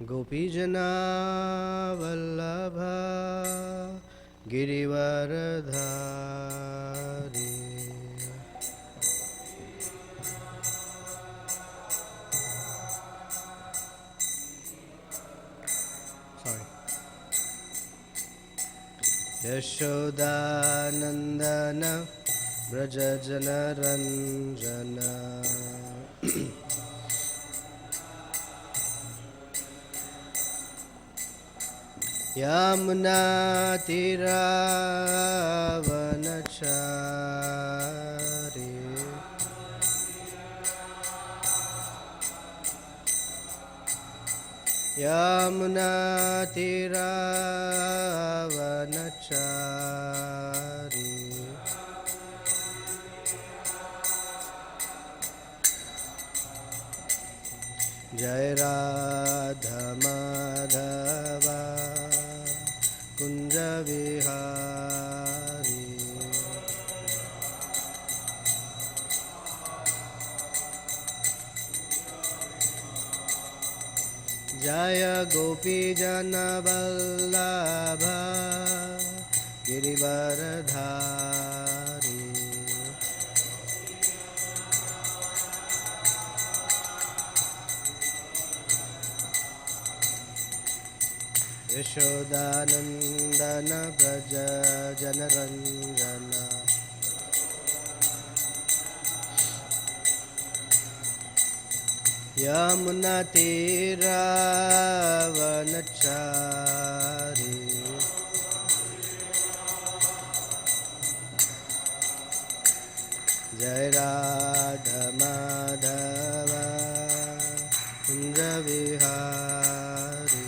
Gopijana Vallabha Girivaradhari. Sorry. Yashodanandana Brajajana Ranjana Yamuna Tiravanachari Yamuna Tiravanachari Jai Radha Madhava Kunja Vihari Jaya Gopi Jana Vallabha Girivaradhari Yashodanandana Braja Janaranjana Yamuna Tiravanachari Jai Radha Madhava Kunja Vihari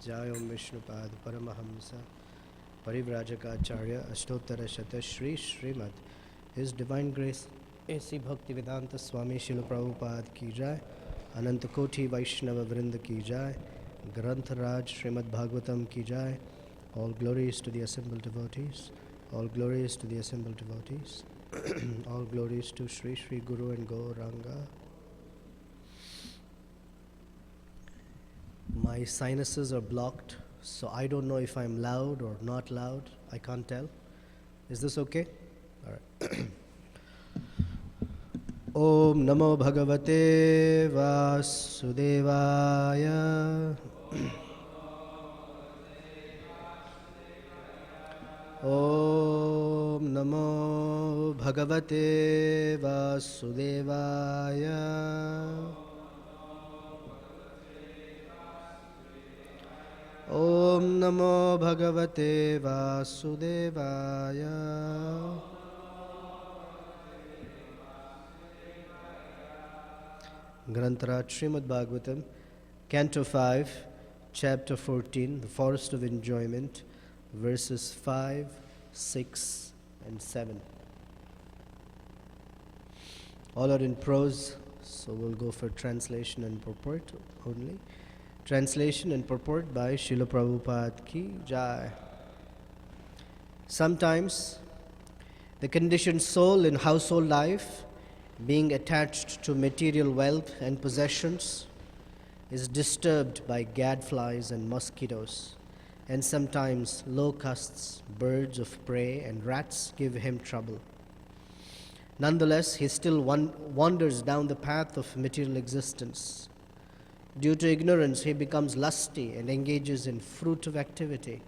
Jai Om Vishnupad Paramahamsa Parivrajaka Ashtottara Shata Shri Srimad His Divine Grace A.C. Bhaktivedanta Swami Srila Prabhupada Ki Jai Anantakoti Vaishnava Vrinda Ki Jai Granth Raj Srimad Bhagavatam Ki Jai. All glories to the assembled devotees. All glories to the assembled devotees. All glories to Sri Sri Guru and Gauranga. My sinuses are blocked, so I don't know if I'm loud or not loud. I can't tell. Is this okay? All right. Om Namo Bhagavate Vasudevaya. Om Namo Bhagavate Vasudevaya. Om Namo Bhagavate Vasudevaya. Granthara Srimad Bhagavatam, Canto 5, Chapter 14, The Forest of Enjoyment, verses 5, 6, and 7. All are in prose, so we'll go for translation and purport only. Translation and purport by Srila Prabhupada Ki Jai. Sometimes, the conditioned soul in household life, being attached to material wealth and possessions, is disturbed by gadflies and mosquitoes, and sometimes locusts, birds of prey, and rats give him trouble. Nonetheless, he still wanders down the path of material existence. Due to ignorance, he becomes lusty and engages in fruitive activity.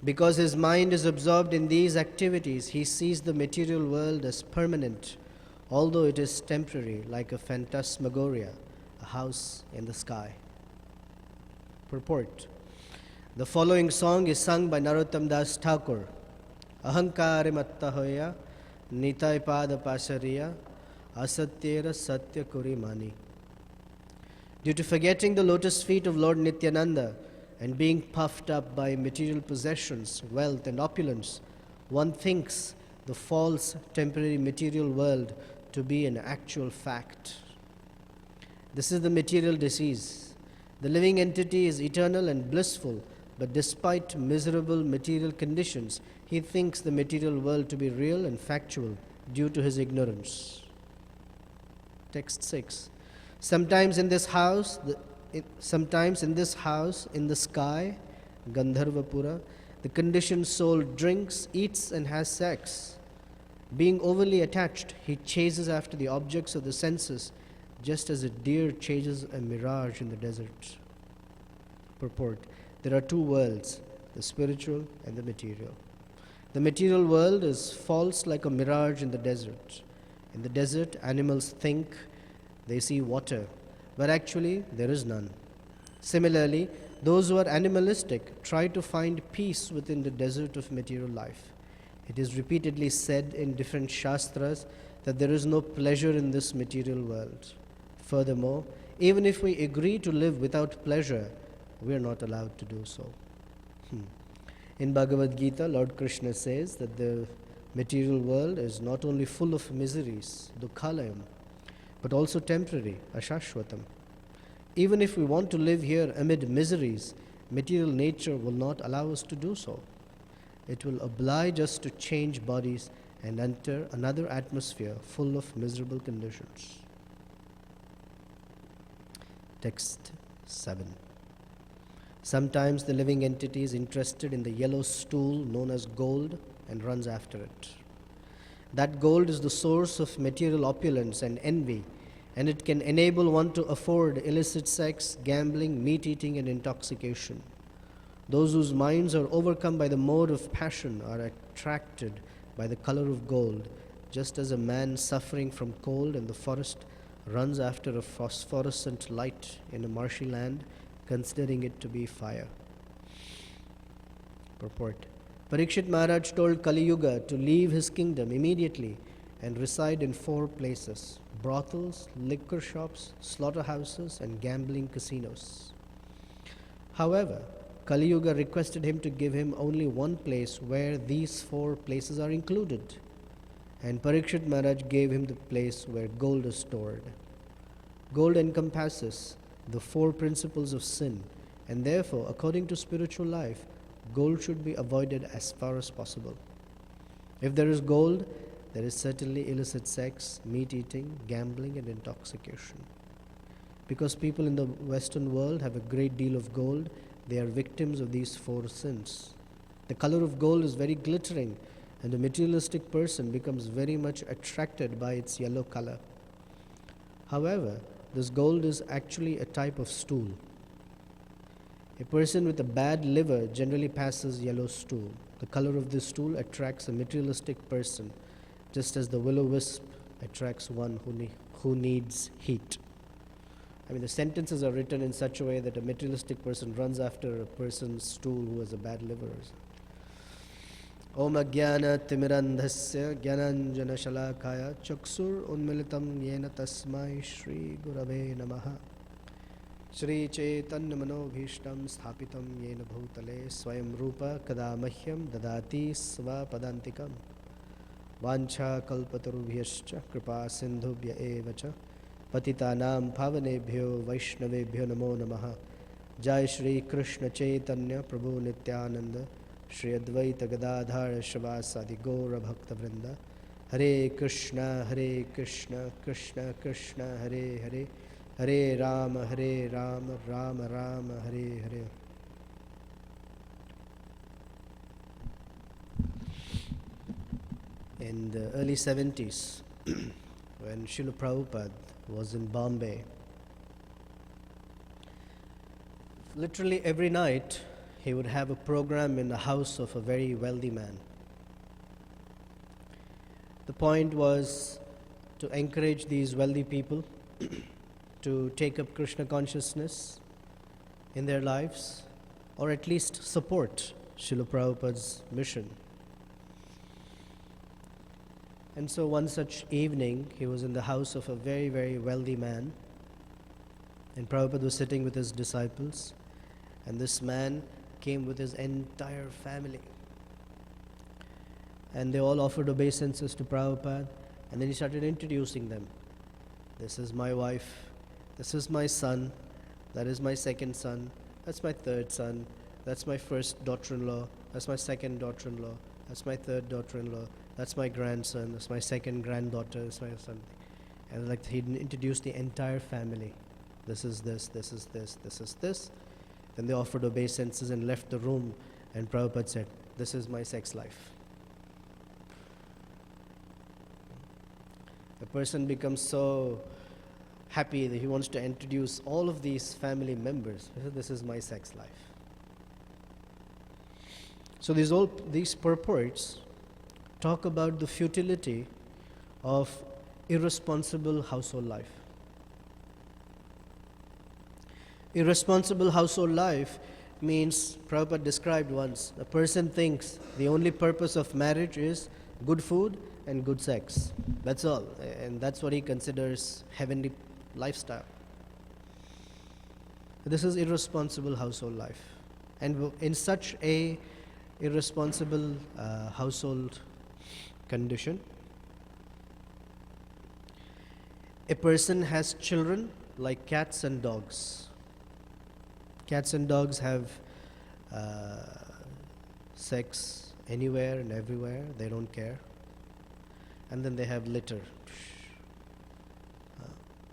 Because his mind is absorbed in these activities, he sees the material world as permanent, although it is temporary, like a phantasmagoria, a house in the sky. Purport. The following song is sung by Narottam Das Thakur. Ahankare matta hoya, nitai pada pasariya, asatyera satya kuri mani. Due to forgetting the lotus feet of Lord Nityananda and being puffed up by material possessions, wealth and opulence, one thinks the false temporary material world to be an actual fact. This is the material disease. The living entity is eternal and blissful, but despite miserable material conditions, He thinks the material world to be real and factual due to his ignorance. Text 6. Sometimes in this house, in the sky, Gandharvapura, the conditioned soul drinks, eats, and has sex. Being overly attached, he chases after the objects of the senses, just as a deer chases a mirage in the desert. Purport. There are two worlds, the spiritual and the material. The material world is false like a mirage in the desert. In the desert, animals think they see water, but actually there is none. Similarly, those who are animalistic try to find peace within the desert of material life. It is repeatedly said in different shastras that there is no pleasure in this material world. Furthermore, even if we agree to live without pleasure, we are not allowed to do so. In Bhagavad Gita, Lord Krishna says that the material world is not only full of miseries, dukkhalayam, but also temporary, ashashvatam. Even if we want to live here amid miseries, material nature will not allow us to do so. It will oblige us to change bodies and enter another atmosphere full of miserable conditions. Text 7. Sometimes the living entity is interested in the yellow stool known as gold and runs after it. That gold is the source of material opulence and envy, and it can enable one to afford illicit sex, gambling, meat-eating, and intoxication. Those whose minds are overcome by the mode of passion are attracted by the color of gold, just as a man suffering from cold in the forest runs after a phosphorescent light in a marshy land, considering it to be fire. Purport. Parikshit Maharaj told Kali Yuga to leave his kingdom immediately and reside in 4 places: brothels, liquor shops, slaughterhouses, and gambling casinos. However, Kali Yuga requested him to give him only one place where these 4 places are included, and Parikshit Maharaj gave him the place where gold is stored. Gold encompasses the 4 principles of sin, and therefore, according to spiritual life, gold should be avoided as far as possible. If there is gold, there is certainly illicit sex, meat-eating, gambling, and intoxication. Because people in the Western world have a great deal of gold, they are victims of these 4 sins. The color of gold is very glittering, and a materialistic person becomes very much attracted by its yellow color. However, this gold is actually a type of stool. A person with a bad liver generally passes yellow stool. The color of this stool attracts a materialistic person, just as the will-o-wisp attracts one who needs heat. The sentences are written in such a way that a materialistic person runs after a person's stool who has a bad liver. Om Ajnana Timirandhasya Jnananjana Shalakaya Chaksur Unmilitam Yena Tasmai Shri Gurave Namaha Shri Chaitanya Manobhishtam Sthapitam Yena Bhutale Swayam Rupa Kadamahyam Dadati Svapadantikam Vancha Kalpatarubhyascha Kripa Sindhubhya Evacha Patitanam Pavanebhyo Vaishnavebhyo Namo Namaha Jai Shri Krishna Chaitanya Prabhu Nityananda Shri Advaita Gadadhar Shavasadi Gaura Bhakta Vrinda Hare Krishna Krishna Krishna Hare Hare Hare Rama Rama Rama Hare Hare. In the early 70s, when Srila Prabhupada was in Bombay, literally every night he would have a program in the house of a very wealthy man. The point was to encourage these wealthy people to take up Krishna consciousness in their lives, or at least support Srila Prabhupada's mission. And so one such evening, he was in the house of a very, very wealthy man, and Prabhupada was sitting with his disciples, and this man came with his entire family. And they all offered obeisances to Prabhupada, and then he started introducing them. This is my wife, this is my son, that is my second son, that's my third son, that's my first daughter-in-law, that's my second daughter-in-law, that's my third daughter-in-law, that's my grandson, that's my second granddaughter, that's my son. And like he introduced the entire family. This is this, this is this, this is this. Then they offered obeisances and left the room, and Prabhupada said, this is my sex life. The person becomes so happy that he wants to introduce all of these family members. He said, this is my sex life. So these purports talk about the futility of irresponsible household life. Irresponsible household life means, Prabhupada described once, a person thinks the only purpose of marriage is good food and good sex. That's all. And that's what he considers heavenly lifestyle. This is irresponsible household life. And in such a irresponsible household condition, a person has children like cats and dogs. Cats and dogs have sex anywhere and everywhere. They don't care. And then they have litter.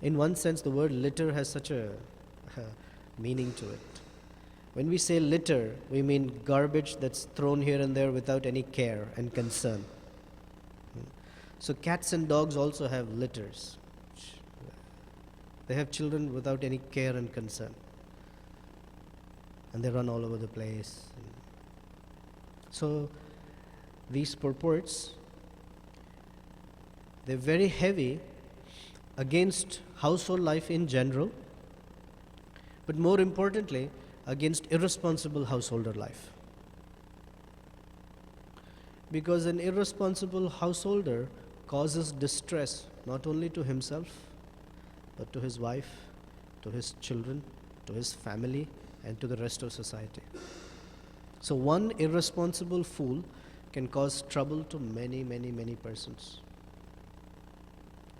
In one sense, the word litter has such a meaning to it. When we say litter, we mean garbage that's thrown here and there without any care and concern. So cats and dogs also have litters. They have children without any care and concern. And they run all over the place. So these purports, they're very heavy against household life in general, but more importantly, against irresponsible householder life. Because an irresponsible householder causes distress not only to himself, but to his wife, to his children, to his family, and to the rest of society. So one irresponsible fool can cause trouble to many, many, many persons.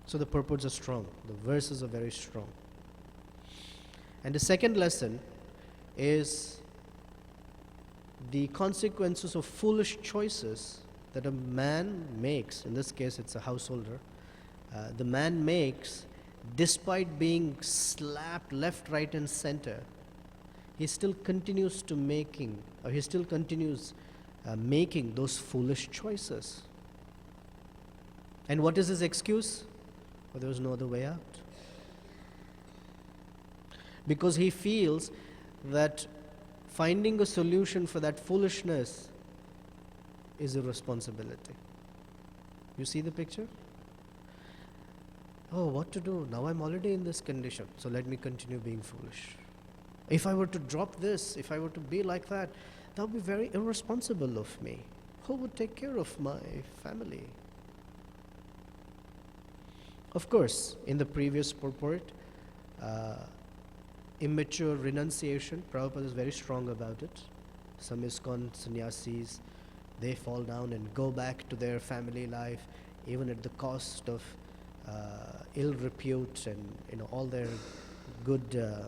So the purports are strong. The verses are very strong. And the second lesson is the consequences of foolish choices that a man makes. In this case, it's a householder. The man makes, despite being slapped left, right, and center, he still continues making those foolish choices. And what is his excuse? Well, there was no other way out. Because he feels that finding a solution for that foolishness is a responsibility. You see the picture? Oh, what to do? Now I'm already in this condition, so let me continue being foolish. If I were to drop this, if I were to be like that would be very irresponsible of me. Who would take care of my family? Of course, in the previous purport, immature renunciation, Prabhupada is very strong about it. Some ISKCON sannyasis, they fall down and go back to their family life, even at the cost of ill repute and all their good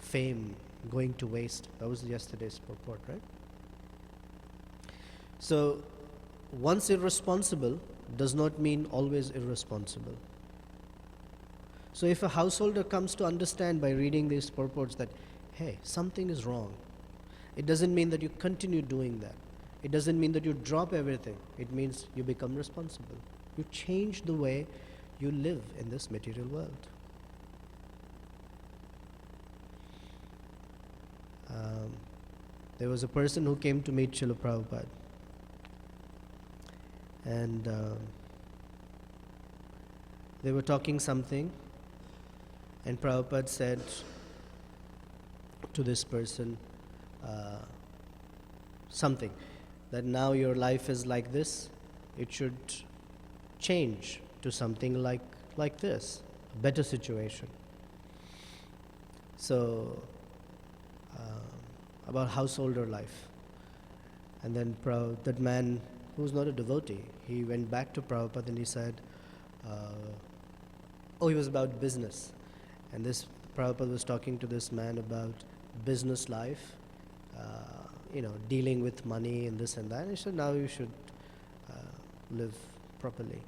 fame going to waste. That was yesterday's purport, right? So, once irresponsible does not mean always irresponsible. So if a householder comes to understand by reading these purports that, hey, something is wrong, it doesn't mean that you continue doing that. It doesn't mean that you drop everything. It means you become responsible. You change the way you live in this material world. There was a person who came to meet Srila Prabhupada. And they were talking something, and Prabhupada said to this person something, that now your life is like this, it should change to something like this, a better situation. So, about householder life. And then that man, who's not a devotee, he went back to Prabhupada and he said, he was about business. And this Prabhupada was talking to this man about business life. dealing with money and this and that. And he said, now you should live properly.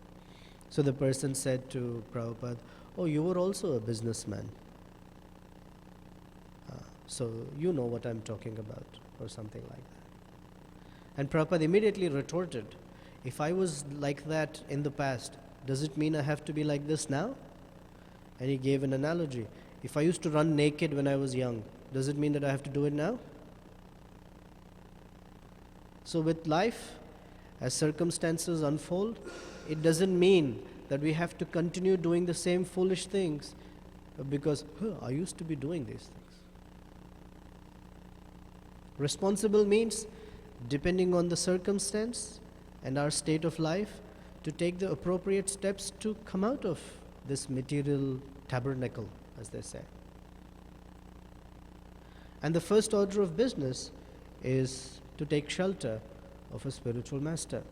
So the person said to Prabhupada, oh, you were also a businessman. So you know what I'm talking about, or something like that. And Prabhupada immediately retorted, if I was like that in the past, does it mean I have to be like this now? And he gave an analogy. If I used to run naked when I was young, does it mean that I have to do it now? So with life, as circumstances unfold, it doesn't mean that we have to continue doing the same foolish things because I used to be doing these things. Responsible means, depending on the circumstance and our state of life, to take the appropriate steps to come out of this material tabernacle, as they say. And the first order of business is to take shelter of a spiritual master.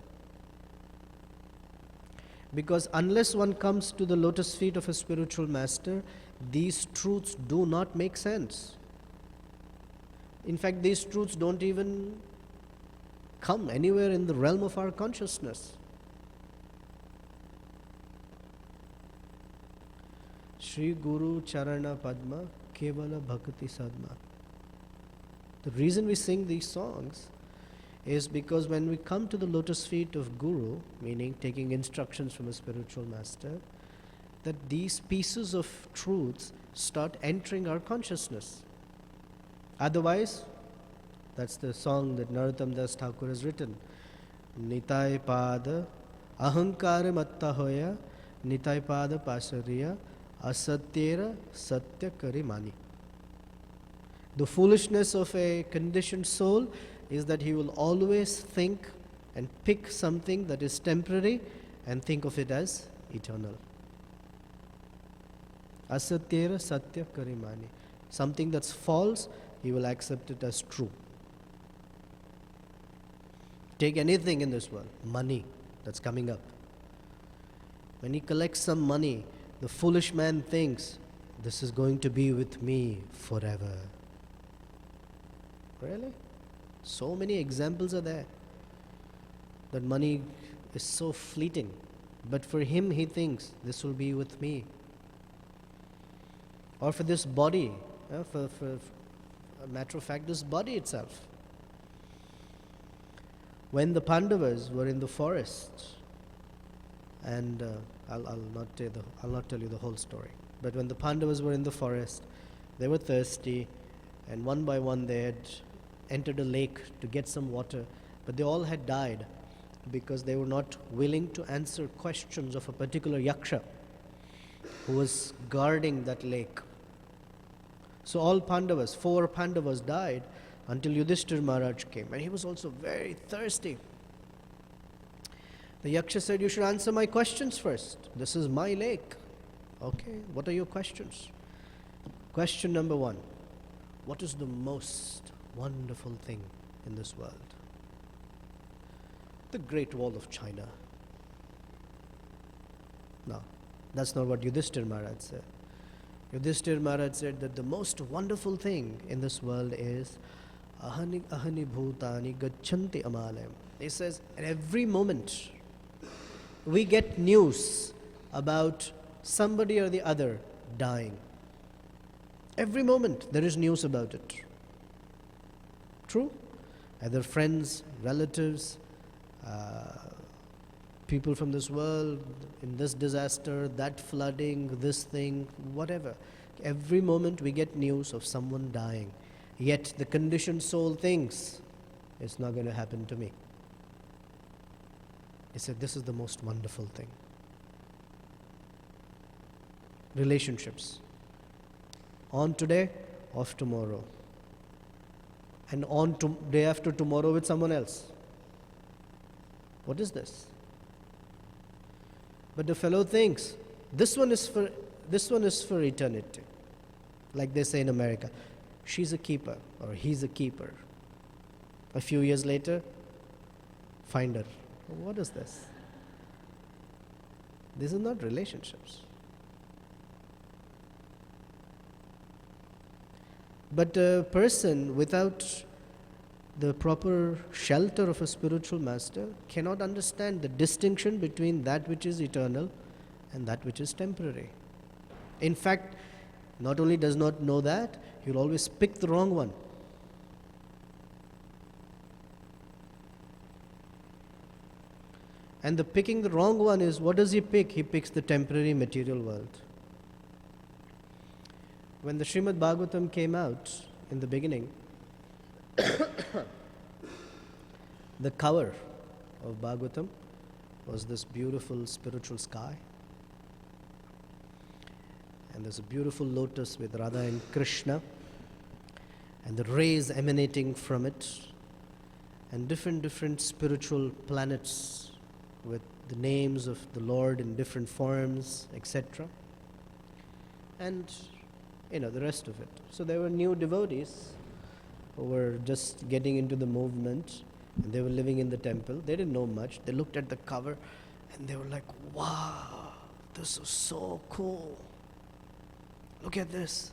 Because unless one comes to the lotus feet of a spiritual master, these truths do not make sense. In fact, these truths don't even come anywhere in the realm of our consciousness. Shri Guru Charana Padma Kevala Bhakti Sadma. The reason we sing these songs is because when we come to the lotus feet of Guru, meaning taking instructions from a spiritual master, that these pieces of truths start entering our consciousness. Otherwise, that's the song that Narottam Das Thakur has written. Nitai Pada Ahankara Matta Hoya Nitai Pada Pasariya Asatyera Satya Karimani. The foolishness of a conditioned soul is that he will always think and pick something that is temporary and think of it as eternal. Asatyera Satya Karimani. Something that's false, he will accept it as true. Take anything in this world, money that's coming up. When he collects some money, the foolish man thinks, this is going to be with me forever. Really? So many examples are there. That money is so fleeting. But for him, he thinks, this will be with me. Or for this body, for a matter of fact, this body itself. When the Pandavas were in the forest, and I'll not tell you the whole story, but when the Pandavas were in the forest, they were thirsty, and one by one they had entered a lake to get some water, but they all had died because they were not willing to answer questions of a particular yaksha who was guarding that lake. So all Pandavas, 4 Pandavas died until Yudhishthira Maharaj came, and he was also very thirsty. The yaksha said, you should answer my questions first. This is my lake. Okay, what are your questions? Question number 1. What is the most wonderful thing in this world? The Great Wall of China. No, that's not what Yudhishthira Maharaj said. Yudhishthira Maharaj said that the most wonderful thing in this world is ahani bhutani gacchanti amalayam. He says, at every moment we get news about somebody or the other dying. Every moment there is news about it. True? Either friends, relatives, people from this world, in this disaster, that flooding, this thing, whatever. Every moment we get news of someone dying. Yet the conditioned soul thinks, it's not going to happen to me. He said, this is the most wonderful thing. Relationships. On today, off tomorrow. And on day after tomorrow with someone else. What is this? But the fellow thinks, this one is for eternity. Like they say in America, she's a keeper or he's a keeper. A few years later, find her. What is this? These are not relationships. But a person without the proper shelter of a spiritual master cannot understand the distinction between that which is eternal and that which is temporary. In fact, not only does not know that, he'll always pick the wrong one. And the picking the wrong one is, what does he pick? He picks the temporary material world. When the Srimad Bhagavatam came out in the beginning, the cover of Bhagavatam was this beautiful spiritual sky. And there's a beautiful lotus with Radha and Krishna, and the rays emanating from it, and different spiritual planets with the names of the Lord in different forms, etc. And the rest of it. So there were new devotees who were just getting into the movement, and they were living in the temple. They didn't know much. They looked at the cover and they were like, wow, this is so cool. Look at this.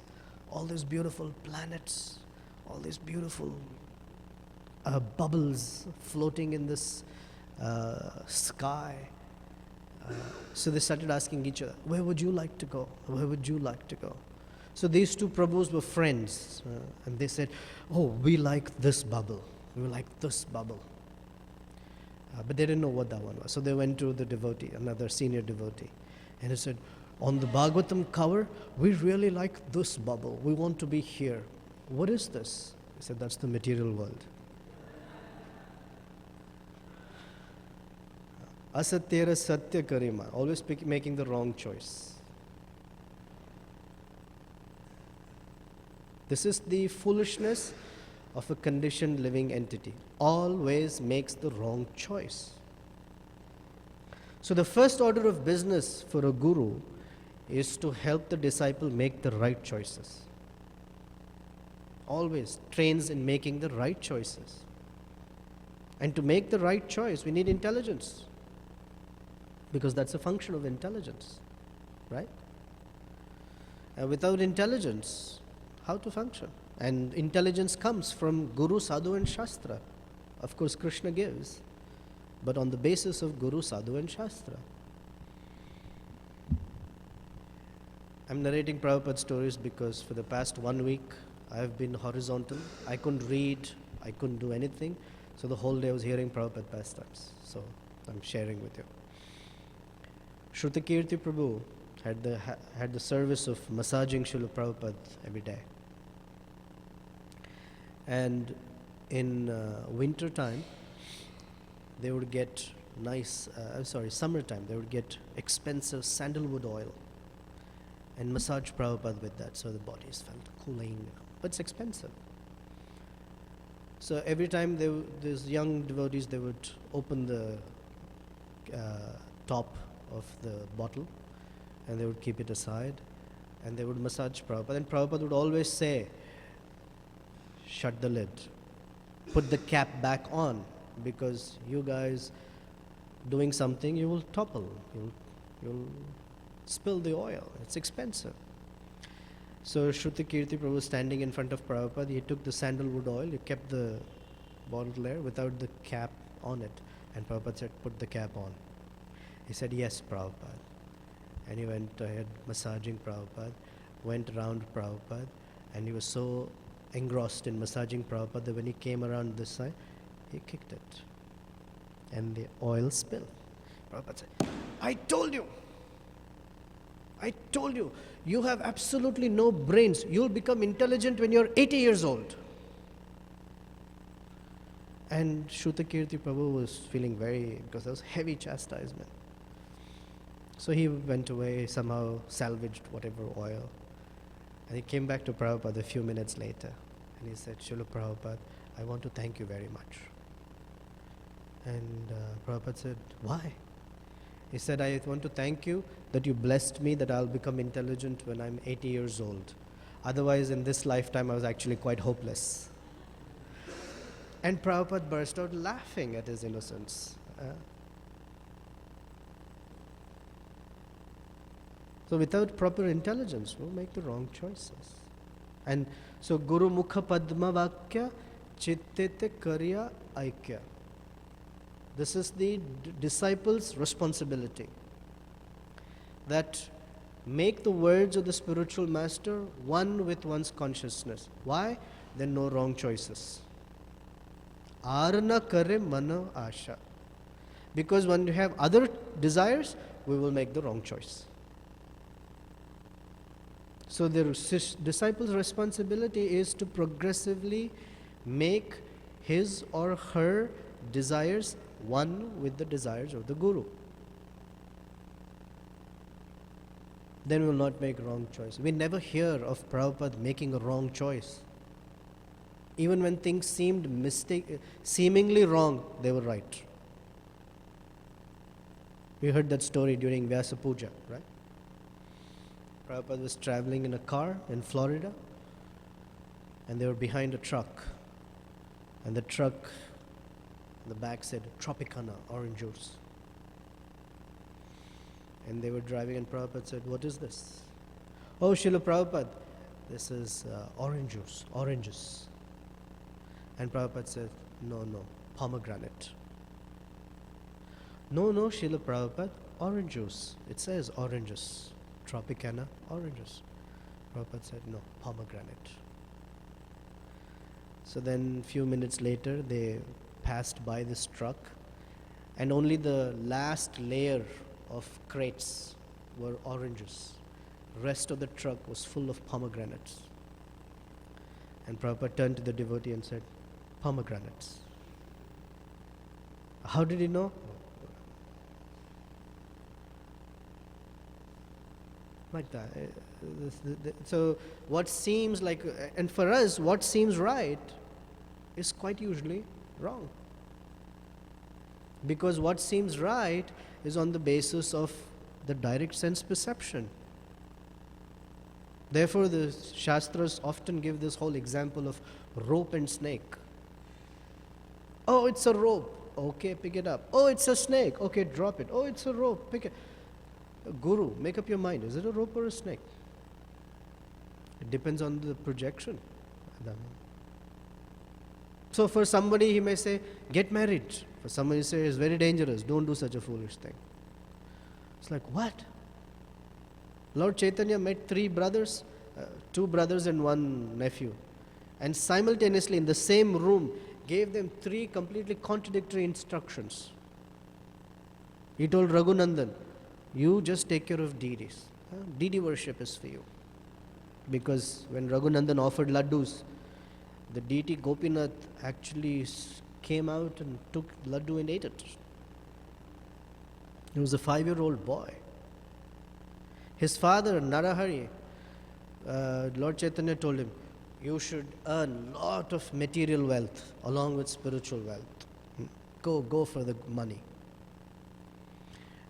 All these beautiful planets, all these beautiful bubbles floating in this sky. So they started asking each other, where would you like to go? Where would you like to go? So these two Prabhus were friends, and they said, oh, we like this bubble. We like this bubble. But they didn't know what that one was. So they went to the devotee, another senior devotee, and he said, on the Bhagavatam cover, we really like this bubble. We want to be here. What is this? He said, that's the material world. Asatyera satya karima, always making the wrong choice. This is the foolishness of a conditioned living entity. Always makes the wrong choice. So the first order of business for a guru is to help the disciple make the right choices. Always trains in making the right choices. And to make the right choice, we need intelligence. Because that's a function of intelligence, right? And without intelligence, how to function? And intelligence comes from Guru, Sadhu and Shastra. Of course, Krishna gives, but on the basis of Guru, Sadhu and Shastra. I'm narrating Prabhupada's stories because for the past 1 week, I've been horizontal. I couldn't read, I couldn't do anything. So the whole day I was hearing Prabhupada pastimes. So I'm sharing with you. Shrutakirti Prabhu had the service of massaging Srila Prabhupada every day. And in winter time, they would get summertime, they would get expensive sandalwood oil and massage Prabhupada with that so the bodies felt cooling. But it's expensive. So every time these young devotees, they would open the top of the bottle and they would keep it aside and they would massage Prabhupada. And Prabhupada would always say, shut the lid, put the cap back on, because you guys doing something, you will topple, you'll spill the oil, it's expensive. So Shrutakirti Prabhu was standing in front of Prabhupada, he took the sandalwood oil, he kept the bottle there without the cap on it, and Prabhupada said, put the cap on. He said, yes, Prabhupada. And he went ahead massaging Prabhupada, went around Prabhupada, and he was so engrossed in massaging Prabhupada that when he came around this side, he kicked it. And the oil spilled. Prabhupada said, I told you, you have absolutely no brains. You'll become intelligent when you're 80 years old. And Shrutakirti Prabhu was feeling because there was heavy chastisement. So he went away, somehow salvaged whatever oil. And he came back to Prabhupada a few minutes later. And he said, Srila Prabhupada, I want to thank you very much. And Prabhupada said, why? He said, I want to thank you that you blessed me that I'll become intelligent when I'm 80 years old. Otherwise, in this lifetime, I was actually quite hopeless. And Prabhupada burst out laughing at his innocence. So without proper intelligence, we'll make the wrong choices. And so Guru Mukha Padma Vakya Chittete karya aikya. This is the disciples' responsibility. That make the words of the spiritual master one with one's consciousness. Why? Then no wrong choices. Arna kare mana asha. Because when you have other desires, we will make the wrong choice. So the disciple's responsibility is to progressively make his or her desires one with the desires of the Guru. Then we will not make wrong choice. We never hear of Prabhupada making a wrong choice. Even when things seemed seemingly wrong, they were right. We heard that story during Vyasa Puja, right? Prabhupada was traveling in a car in Florida, and they were behind a truck. And the truck in the back said, Tropicana, orange juice. And they were driving, and Prabhupada said, what is this? Oh, Srila Prabhupada, this is orange juice, oranges. And Prabhupada said, no, pomegranate. No, Srila Prabhupada, orange juice. It says oranges. Tropicana, oranges. Prabhupada said, no, pomegranate. So then a few minutes later, they passed by this truck, and only the last layer of crates were oranges. The rest of the truck was full of pomegranates. And Prabhupada turned to the devotee and said, pomegranates. How did he know? Like that. So what seems like, and for us, what seems right is quite usually wrong. Because what seems right is on the basis of the direct sense perception. Therefore, the Shastras often give this whole example of rope and snake. Oh, it's a rope. Okay, pick it up. Oh, it's a snake. Okay, drop it. Oh, it's a rope. Pick it. Guru, make up your mind. Is it a rope or a snake? It depends on the projection. So for somebody, he may say, get married. For somebody, he say, it's very dangerous. Don't do such a foolish thing. It's like, what? Lord Chaitanya met three brothers, two brothers and one nephew. And simultaneously in the same room, gave them three completely contradictory instructions. He told Raghunandan, you just take care of deities. Deity worship is for you. Because when Raghunandan offered laddus, the deity Gopinath actually came out and took laddu and ate it. He was a 5-year-old boy. His father, Narahari, Lord Chaitanya told him, you should earn lot of material wealth along with spiritual wealth. Go for the money.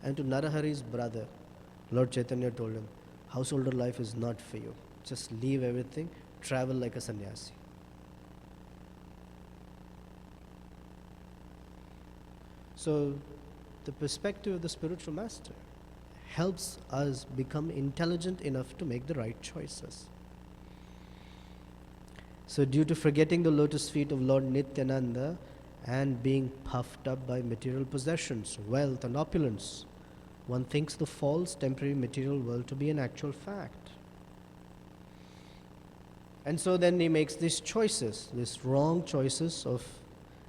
And to Narahari's brother, Lord Chaitanya told him, householder life is not for you. Just leave everything, travel like a sannyasi. So, the perspective of the spiritual master helps us become intelligent enough to make the right choices. So, due to forgetting the lotus feet of Lord Nityananda and being puffed up by material possessions, wealth and opulence, one thinks the false temporary material world to be an actual fact. And so then he makes these choices, these wrong choices of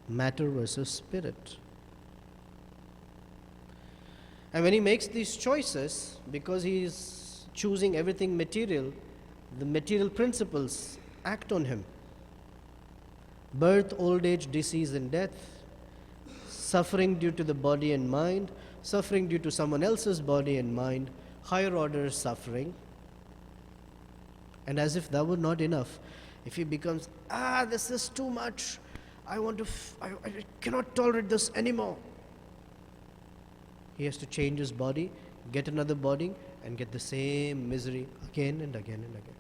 matter versus spirit. And when he makes these choices, because he is choosing everything material, the material principles act on him. Birth, old age, disease and death, suffering due to the body and mind, suffering due to someone else's body and mind, higher order suffering. And as if that were not enough, if he becomes, this is too much, I cannot tolerate this anymore. He has to change his body, get another body, and get the same misery again and again and again.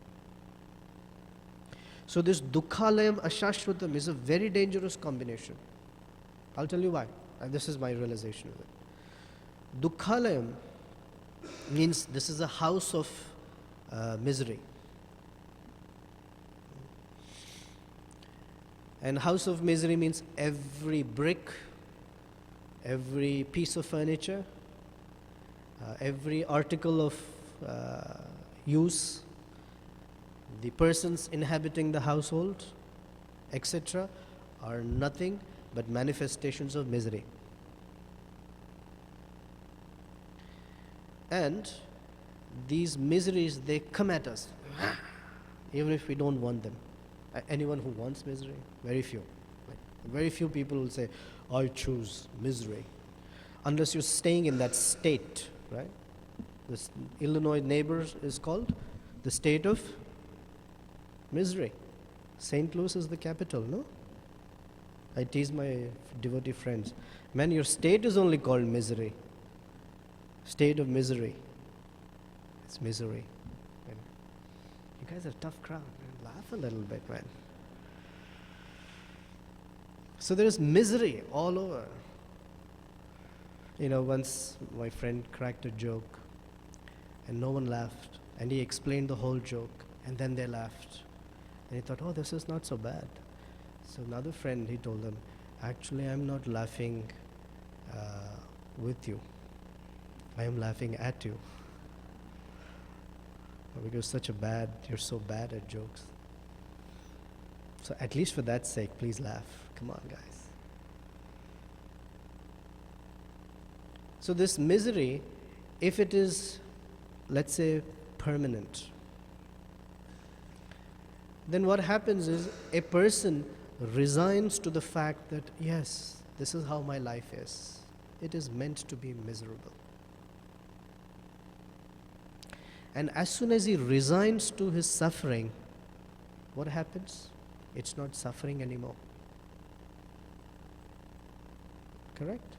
So this Dukkhalayam Ashashvatam is a very dangerous combination. I'll tell you why. And this is my realization of it. Dukkhalayam means this is a house of misery. And house of misery means every brick, every piece of furniture, every article of use, the persons inhabiting the household, etc., are nothing but manifestations of misery. And these miseries, they come at us, even if we don't want them. Anyone who wants misery? Very few. Very few people will say, I choose misery. Unless you're staying in that state, right? This Illinois neighbor is called the state of misery. St. Louis is the capital, no? I tease my devotee friends. Man, your state is only called misery. State of misery. It's misery. You guys are a tough crowd. Man. Laugh a little bit, man. So there is misery all over. Once my friend cracked a joke and no one laughed. And he explained the whole joke and then they laughed. And he thought, oh, this is not so bad. So another friend, he told them, actually, I'm not laughing with you. I am laughing at you. Because you're so bad at jokes. So at least for that sake, please laugh. Come on, guys. So this misery, if it is, let's say, permanent, then what happens is a person resigns to the fact that, yes, this is how my life is. It is meant to be miserable. And as soon as he resigns to his suffering, what happens? It's not suffering anymore. Correct?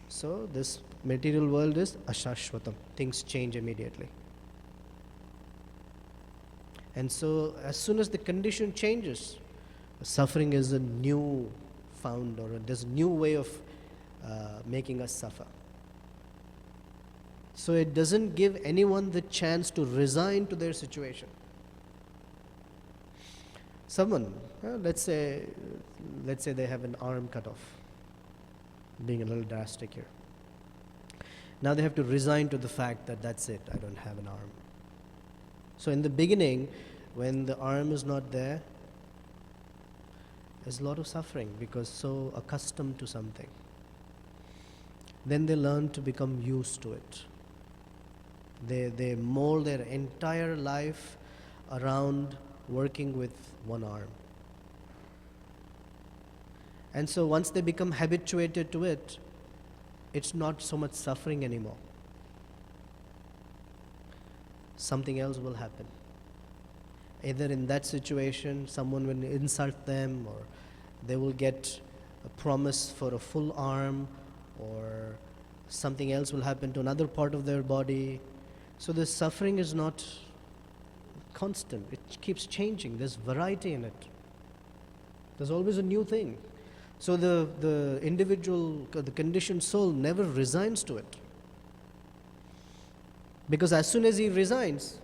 So this material world is ashashvatam. Things change immediately. And so as soon as the condition changes, suffering is a new found, or there's a new way of making us suffer. So it doesn't give anyone the chance to resign to their situation. Someone, let's say they have an arm cut off, being a little drastic here. Now they have to resign to the fact that that's it, I don't have an arm. So in the beginning, when the arm is not there, there's a lot of suffering because so accustomed to something. Then they learn to become used to it. They mold their entire life around working with one arm. And so once they become habituated to it, it's not so much suffering anymore. Something else will happen. Either in that situation, someone will insult them, or they will get a promise for a full arm, or something else will happen to another part of their body. So the suffering is not constant. It keeps changing. There's variety in it. There's always a new thing. So the individual, the conditioned soul never resigns to it. Because as soon as he resigns,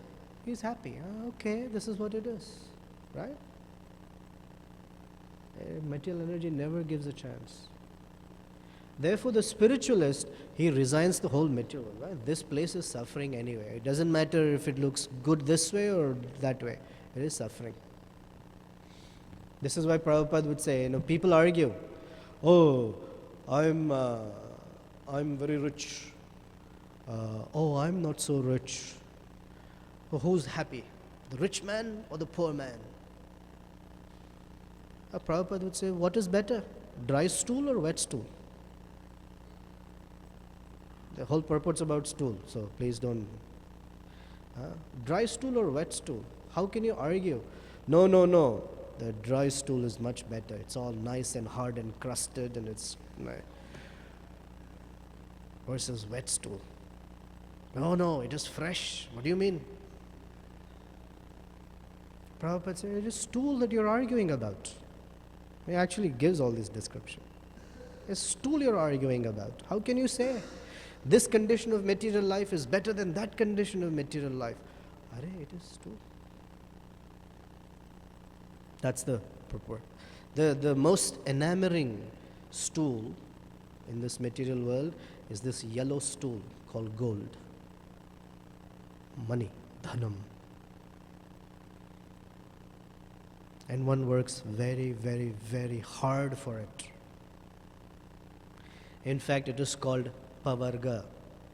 he's happy. Okay, this is what it is. Right? Material energy never gives a chance. Therefore, the spiritualist, he resigns the whole material. Right? This place is suffering anyway. It doesn't matter if it looks good this way or that way. It is suffering. This is why Prabhupada would say, people argue. Oh, I'm very rich. Oh, I'm not so rich. Oh, who's happy? The rich man or the poor man? Prabhupada would say, what is better? Dry stool or wet stool? The whole purport's about stool, so please don't. Dry stool or wet stool? How can you argue? No. The dry stool is much better. It's all nice and hard and crusted, and it's versus wet stool. No, it is fresh. What do you mean? Prabhupada said, it is stool that you're arguing about. He actually gives all this description. A stool you're arguing about. How can you say this condition of material life is better than that condition of material life? It is stool. That's the purport. The most enamoring stool in this material world is this yellow stool called gold. Money, dhanam. And one works very, very, very hard for it. In fact, it is called pavarga,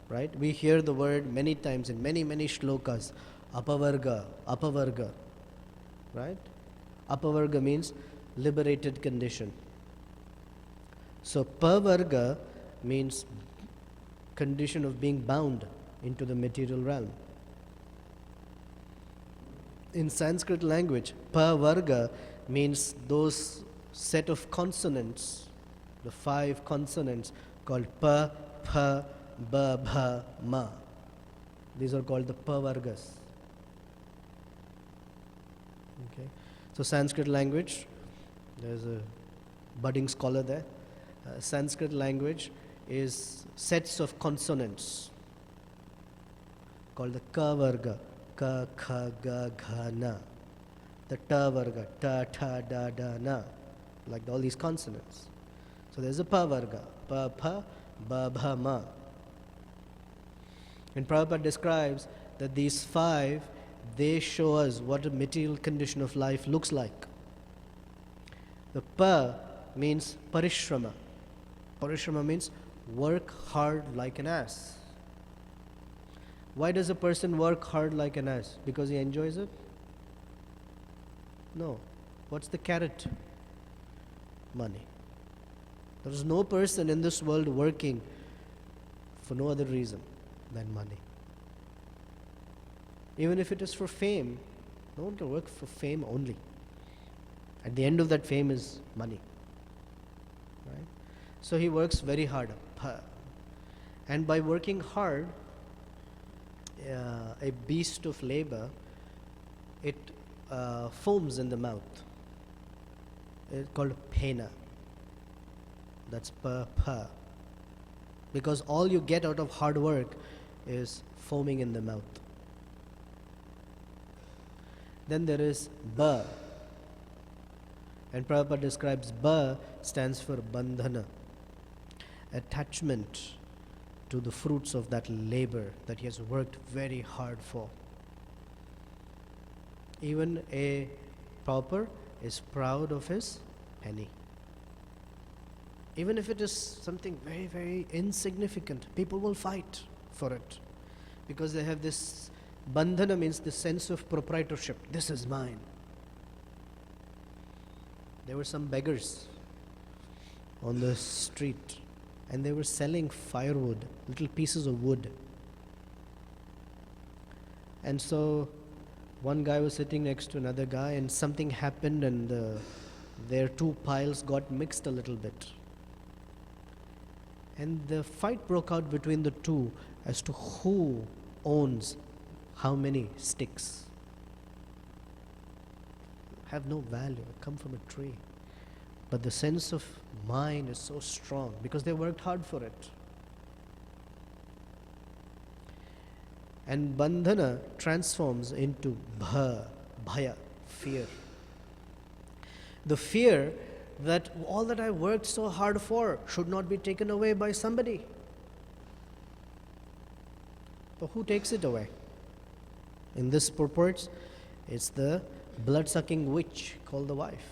right? We hear the word many times in many, many shlokas. Apavarga, apavarga, right? Apavarga means liberated condition. So pavarga means condition of being bound into the material realm. In Sanskrit language, pavarga means those set of consonants, the 5 consonants called pa, pha, ba, bha, ma. These are called the pavargas. Okay. So Sanskrit language, there's a budding scholar there. Sanskrit language is sets of consonants called the ka varga, ka, kha, ga, gha, na. The ta varga, ta, tha, da, da, na. Like all these consonants. So there's a pa varga, pa, pha, ba, bha, ma. And Prabhupada describes that these 5, they show us what a material condition of life looks like. The pa means parishrama. Parishrama means work hard like an ass. Why does a person work hard like an ass? Because he enjoys it? No. What's the carrot? Money. There is no person in this world working for no other reason than money. Even if it is for fame, no one can work for fame only. At the end of that fame is money. Right? So he works very hard. And by working hard, a beast of labor, it foams in the mouth. It's called pena. That's pa. Because all you get out of hard work is foaming in the mouth. Then there is ba. And Prabhupada describes ba stands for bandhana, attachment to the fruits of that labor that he has worked very hard for. Even a pauper is proud of his penny. Even if it is something very, very insignificant, people will fight for it because they have this bandhana, means the sense of proprietorship. This is mine. There were some beggars on the street and they were selling firewood, little pieces of wood. And so one guy was sitting next to another guy and something happened and their 2 piles got mixed a little bit. And the fight broke out between the 2 as to who owns how many sticks. Have no value, come from a tree. But the sense of mine is so strong because they worked hard for it. And bandhana transforms into bhaya, fear. The fear that all that I worked so hard for should not be taken away by somebody. But who takes it away? In this purports, it's the blood-sucking witch called the wife.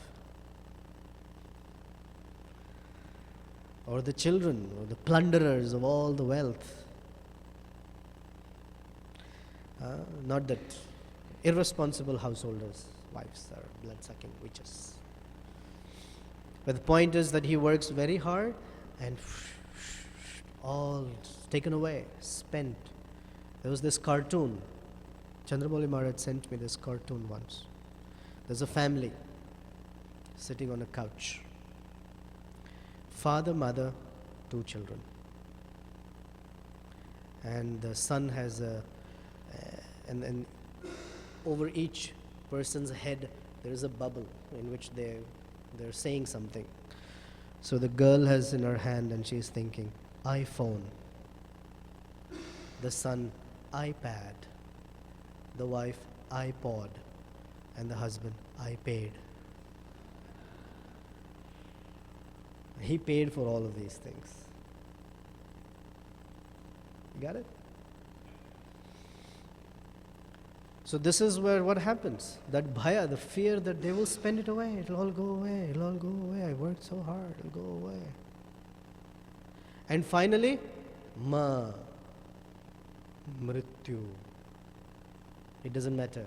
Or the children, or the plunderers of all the wealth. Not that irresponsible householders' wives are blood-sucking witches. But the point is that he works very hard and all taken away, spent. There was this cartoon. Chandramouli Maharaj sent me this cartoon once. There's a family sitting on a couch. Father, mother, 2 children. And the son has and over each person's head there is a bubble in which they're saying something. So the girl has in her hand and she's thinking, iPhone. The son, iPad. The wife, iPod. And the husband, I paid. He paid for all of these things. You got it? So this is where what happens. That bhaya, the fear that they will spend it away. It'll all go away. It'll all go away. I worked so hard. It'll go away. And finally, mrityu. It doesn't matter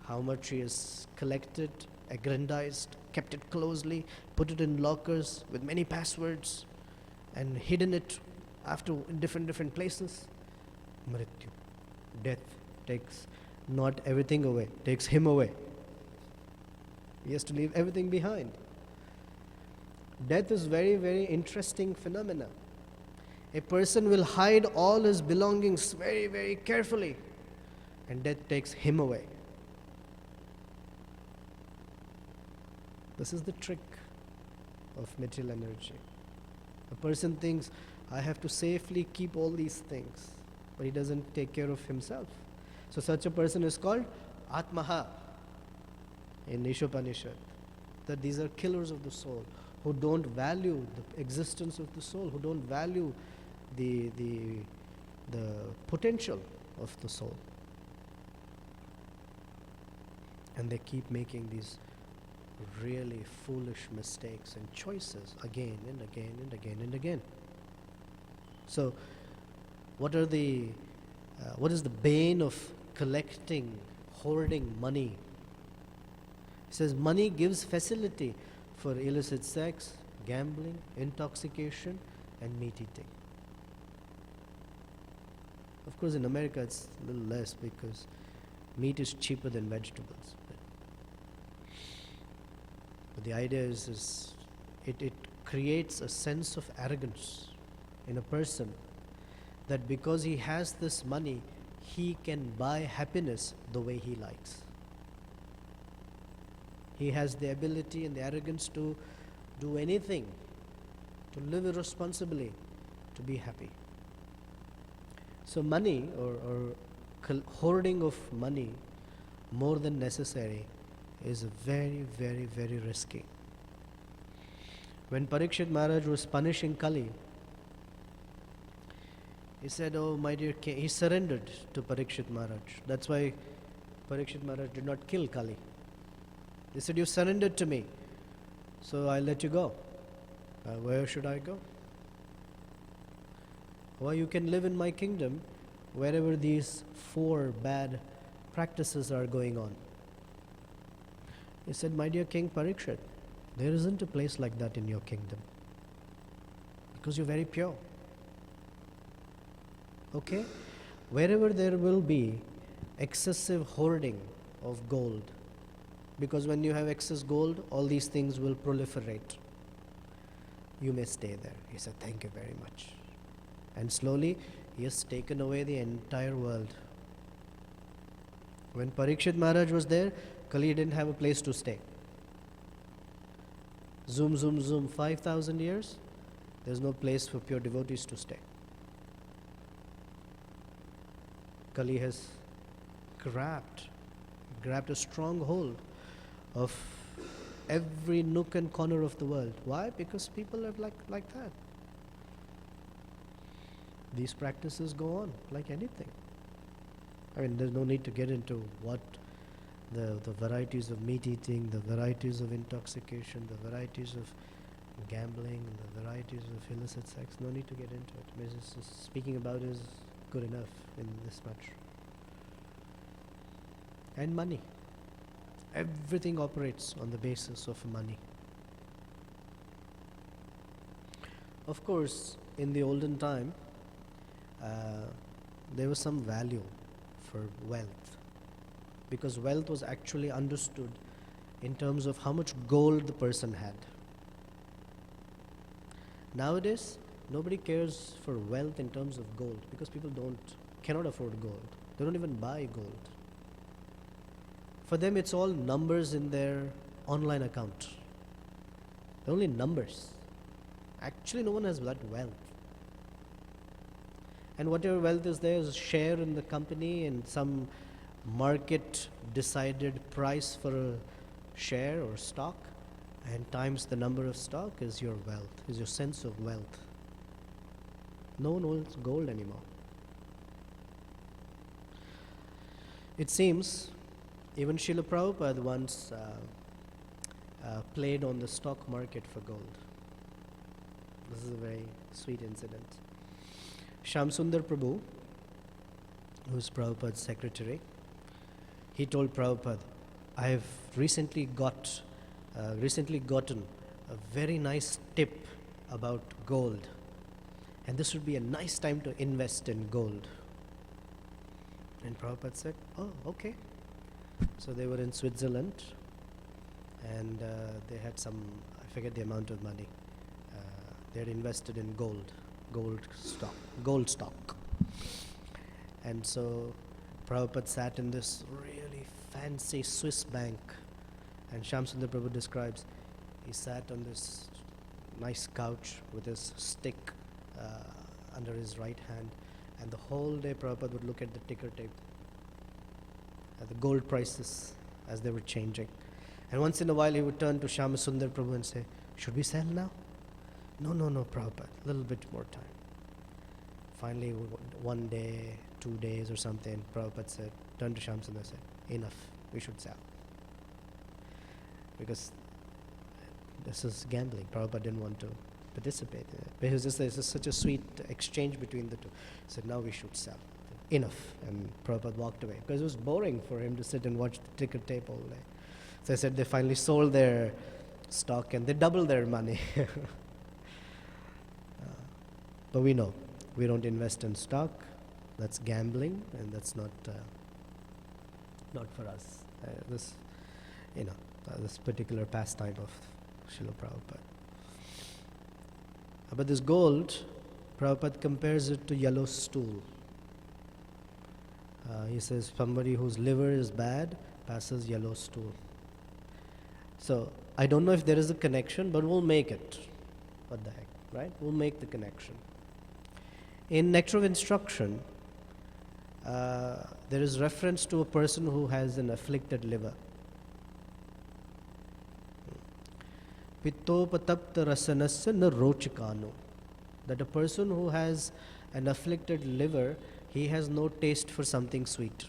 how much he has collected, aggrandized, kept it closely, put it in lockers with many passwords, and hidden it in different places. Mrityu. Death takes not everything away, takes him away. He has to leave everything behind. Death is very, very interesting phenomena. A person will hide all his belongings very, very carefully, and death takes him away. This is the trick of material energy. A person thinks, I have to safely keep all these things, but he doesn't take care of himself. So such a person is called Atmaha in Ishopanishad. That these are killers of the soul, who don't value the existence of the soul, who don't value the potential of the soul. And they keep making these really foolish mistakes and choices again and again and again and again. So what is the bane of collecting, hoarding money? It says money gives facility for illicit sex, gambling, intoxication, and meat eating. Of course, in America it's a little less because meat is cheaper than vegetables. But the idea is it creates a sense of arrogance in a person, that because he has this money, he can buy happiness the way he likes. He has the ability and the arrogance to do anything, to live irresponsibly, to be happy. So money or hoarding of money more than necessary is very, very, very risky. When Parikshit Maharaj was punishing Kali, he said, oh my dear king, he surrendered to Parikshit Maharaj. That's why Parikshit Maharaj did not kill Kali. He said, you surrendered to me, so I let you go. Where should I go? Well, you can live in my kingdom wherever these 4 bad practices are going on. He said, my dear King Parikshit, there isn't a place like that in your kingdom, because you're very pure. Okay? Wherever there will be excessive hoarding of gold, because when you have excess gold, all these things will proliferate. You may stay there. He said, thank you very much. And slowly, he has taken away the entire world. When Parikshit Maharaj was there, Kali didn't have a place to stay. Zoom, zoom, zoom, 5,000 years, there's no place for pure devotees to stay. Kali has grabbed a strong hold of every nook and corner of the world. Why? Because people are like that. These practices go on like anything. I mean, there's no need to get into what the varieties of meat eating, the varieties of intoxication, the varieties of gambling, the varieties of illicit sex. No need to get into it. I mean, just speaking about it is good enough in this much. And money. Everything operates on the basis of money. Of course, in the olden time, there was some value for wealth, because wealth was actually understood in terms of how much gold the person had. Nowadays, nobody cares for wealth in terms of gold, because people cannot afford gold. They don't even buy gold. For them, it's all numbers in their online account. They're only numbers. Actually, no one has that wealth. And whatever wealth is there is a share in the company and some market decided price for a share or stock, and times the number of stock is your wealth, is your sense of wealth. No one wants gold anymore. It seems even Srila Prabhupada once played on the stock market for gold. This is a very sweet incident. Shamsundar Prabhu, who's Prabhupada's secretary, he told Prabhupada, I have recently gotten a very nice tip about gold, and this would be a nice time to invest in gold. And Prabhupada said, oh, okay. So they were in Switzerland, and they had some, I forget the amount of money. They had invested in gold stock. And so Prabhupada sat in this really fancy Swiss bank, and Shamsundar Prabhu describes, he sat on this nice couch with his stick under his right hand, and the whole day Prabhupada would look at the ticker tape, at the gold prices as they were changing. And once in a while he would turn to Shamsundar Prabhu and say, should we sell now? No, Prabhupada, a little bit more time. Finally, one day, 2 days or something, Prabhupada said, turned to Shamsundar and said, enough, we should sell. Because this is gambling. Prabhupada didn't want to participate in it. Because this is such a sweet exchange between the two. He said, now we should sell. Enough. And Prabhupada walked away. Because it was boring for him to sit and watch the ticker tape all day. So I said they finally sold their stock and they doubled their money. But we know, we don't invest in stock. That's gambling, and that's not for us. This particular pastime of Srila Prabhupada. But this gold, Prabhupada compares it to yellow stool. He says somebody whose liver is bad passes yellow stool. So I don't know if there is a connection, but we'll make it. What the heck, right? We'll make the connection. In Nectar of Instruction, there is reference to a person who has an afflicted liver. Pittopatapta rasanasya na rochikano. That a person who has an afflicted liver, he has no taste for something sweet.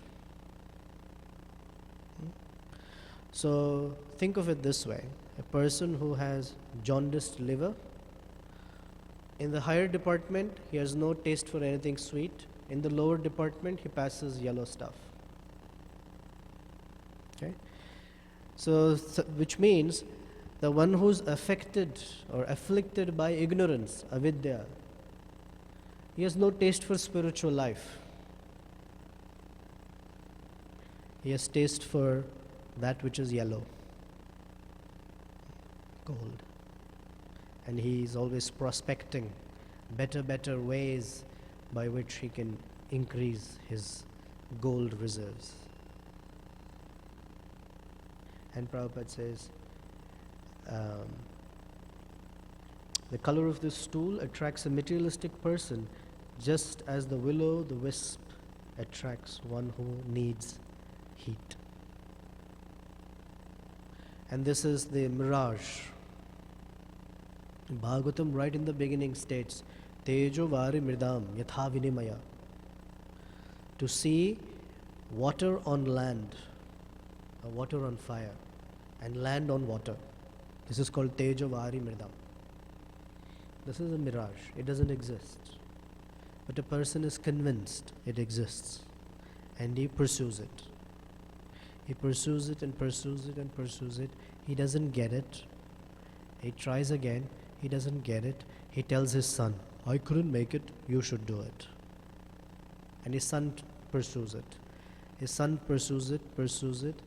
So think of it this way. A person who has jaundiced liver, in the higher department, he has no taste for anything sweet. In the lower department, he passes yellow stuff. Okay? So which means the one who's affected or afflicted by ignorance, avidya, he has no taste for spiritual life. He has taste for that which is yellow, gold. And he is always prospecting better ways by which he can increase his gold reserves. And Prabhupada says, the color of this stool attracts a materialistic person just as the will-o'-the-wisp attracts one who needs heat. And this is the mirage. Bhagavatam right in the beginning states, Tejo vari mridam yatha vinimaya. To see water on land, or water on fire, and land on water. This is called Tejo vari mridam. This is a mirage. It doesn't exist. But a person is convinced it exists, and he pursues it. He pursues it and pursues it and pursues it. He doesn't get it. He tries again. He doesn't get it. He tells his son, I couldn't make it, you should do it. And his son pursues it. His son pursues it.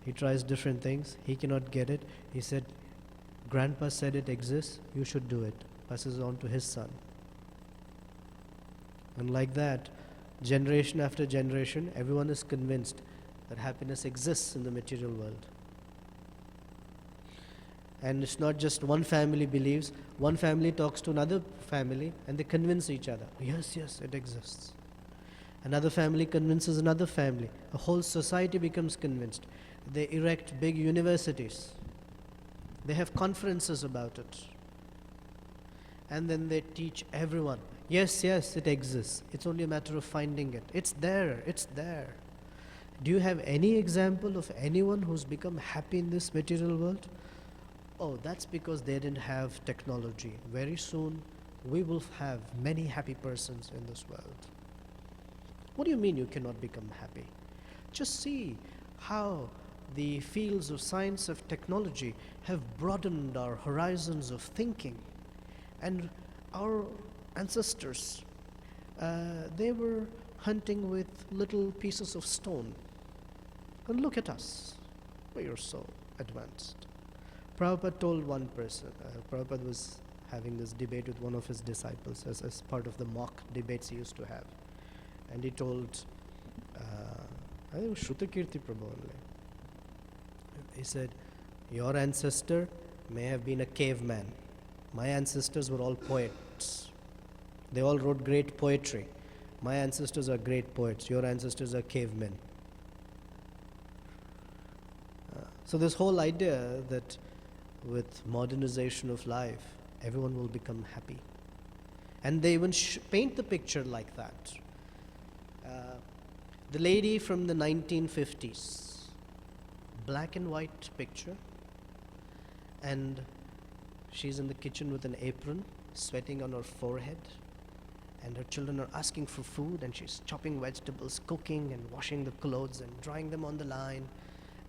He tries different things. He cannot get it. He said, Grandpa said it exists, you should do it. Passes on to his son. And like that, generation after generation, everyone is convinced that happiness exists in the material world. And it's not just one family believes, one family talks to another family and they convince each other, yes, it exists. Another family convinces another family. A whole society becomes convinced. They erect big universities, They have conferences about it. And then they teach everyone, yes, it exists. It's only a matter of finding it. It's there. Do you have any example of anyone who's become happy in this material world? Oh, that's because they didn't have technology. Very soon, we will have many happy persons in this world. What do you mean you cannot become happy? Just see how the fields of science of technology have broadened our horizons of thinking. And our ancestors, they were hunting with little pieces of stone. And look at us. We are so advanced. Prabhupada told one person, Prabhupada was having this debate with one of his disciples as part of the mock debates he used to have. And he told, I think it was Shrutakirti Prabhu only. He said, your ancestor may have been a caveman. My ancestors were all poets. They all wrote great poetry. My ancestors are great poets. Your ancestors are cavemen. So this whole idea that with modernization of life, everyone will become happy. And they even paint the picture like that. The lady from the 1950s, black and white picture, and she's in the kitchen with an apron, sweating on her forehead, and her children are asking for food, and she's chopping vegetables, cooking and washing the clothes and drying them on the line,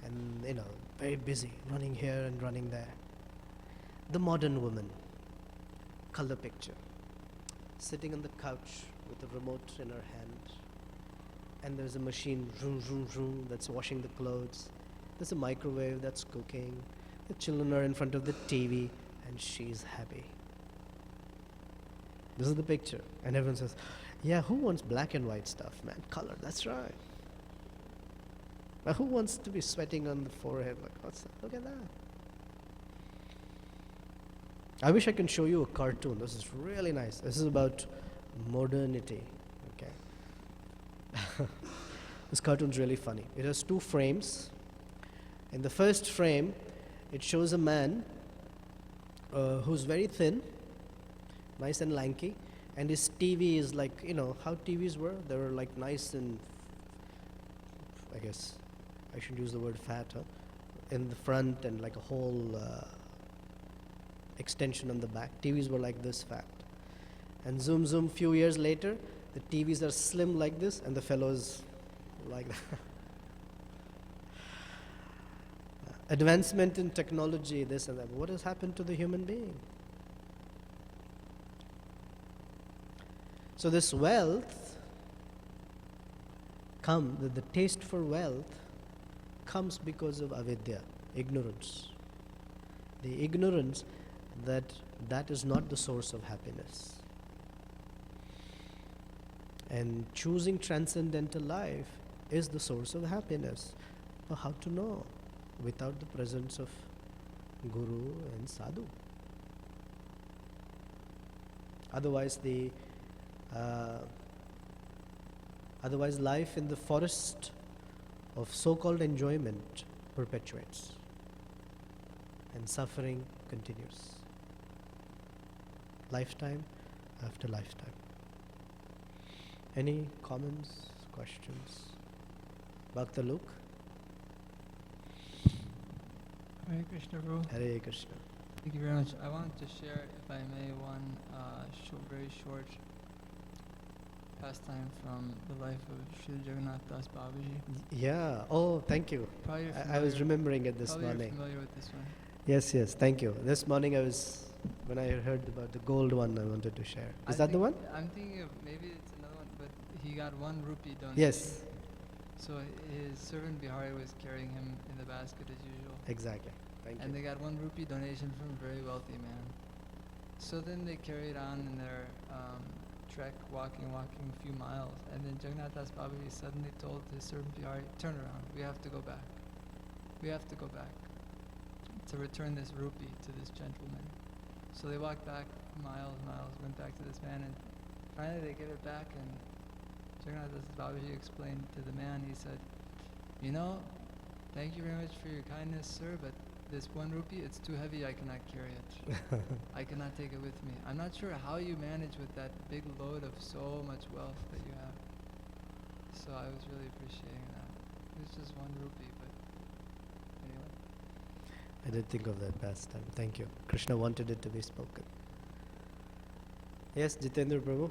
and very busy, running here and running there. The modern woman, color picture, sitting on the couch with a remote in her hand, and there's a machine, vroom, vroom, vroom, that's washing the clothes. There's a microwave that's cooking. The children are in front of the TV, and she's happy. This is the picture. And everyone says, yeah, who wants black and white stuff, man? Color, that's right. But who wants to be sweating on the forehead? Like, what's that? Look at that. I wish I can show you a cartoon. This is really nice. This is about modernity. Okay. This cartoon's really funny. It has 2 frames. In the first frame, it shows a man who's very thin, nice and lanky, and his TV is like, how TVs were? They were like nice and, I guess, I should use the word fat, in the front and like a whole extension on the back. TVs were like this fat. And zoom, few years later, the TVs are slim like this, and the fellows like that. Advancement in technology, this and that. What has happened to the human being? So this wealth, the taste for wealth comes because of avidya, ignorance. The ignorance that is not the source of happiness. And choosing transcendental life is the source of happiness. But how to know? Without the presence of Guru and Sadhu. Otherwise life in the forest of so-called enjoyment perpetuates, and suffering continues, lifetime after lifetime. Any comments, questions? Bhakta Luke? Hare Krishna, Prabhu. Hare Krishna. Thank you very much. I wanted to share, if I may, one very short pastime from the life of Srila Jagannath Das Babaji. Yeah. Oh, thank you. I was remembering it this morning. You're familiar with this one. Yes. Thank you. This morning when I heard about the gold one, I wanted to share. Is that the one? I'm thinking of maybe it's another one, but he got 1 rupee donation. Yes. So his servant Bihari was carrying him in the basket as usual. Exactly. Thank you. And they got 1 rupee donation from a very wealthy man. So then they carried on in their trek, walking a few miles. And then Jagannath Das Babaji suddenly told his servant Bihari, turn around, we have to go back. We have to go back to return this rupee to this gentleman. So they walked back miles, went back to this man, and finally they gave it back, and Jagannath Das Babaji explained to the man, he said, thank you very much for your kindness, sir, but this 1 rupee, it's too heavy, I cannot carry it. I cannot take it with me. I'm not sure how you manage with that big load of so much wealth that you have. So I was really appreciating that. It's just 1 rupee, but anyway. I did think of that past time. Thank you. Krishna wanted it to be spoken. Yes, Jitendra Prabhu?